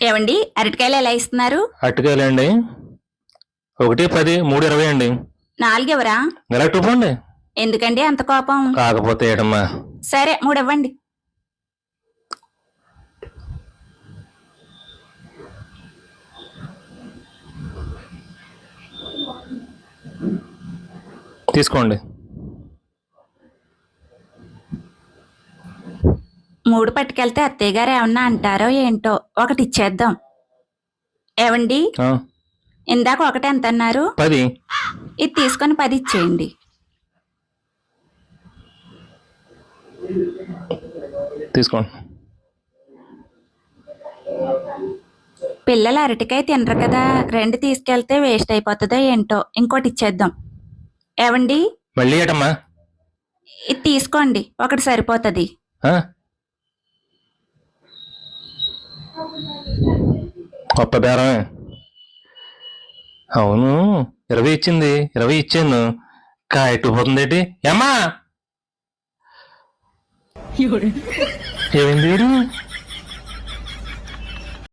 ఏవండి అరటికాయలు ఎలా ఇస్తున్నారు? అట్టుకాయలండి 1, 10, 3, 20 అండి. 4 ఎవరా? నెలకు చూపండి. ఎందుకండి అంత కోపం? కాకపోతే ఏటమ్మా. సరే 3 ఇవ్వండి. తీసుకోండి. 3 పట్టుకెళ్తే అత్తయ్య గారు ఏమన్నా అంటారో ఏంటో, ఒకటి ఇచ్చేద్దాం. ఏవండి ఇందాక ఒకటి ఎంత అన్నారు? 10. ఇది తీసుకొని 10 ఇచ్చేయండి. తీసుకోండి. పిల్లలు అరటికాయ తినరు కదా, 2 తీసుకెళ్తే వేస్ట్ అయిపోతుందో ఏంటో, ఇంకోటి ఇచ్చేద్దాం. ఏవండి మళ్ళీ ఏటమ్మా? ఇది తీసుకోండి, ఒకటి సరిపోతుంది. గొప్ప బేరమే. అవును 20 ఇచ్చింది, 20 ఇచ్చాను. కాయట్టుపోతుందేటి ఏమ్మా? ఏమైంది?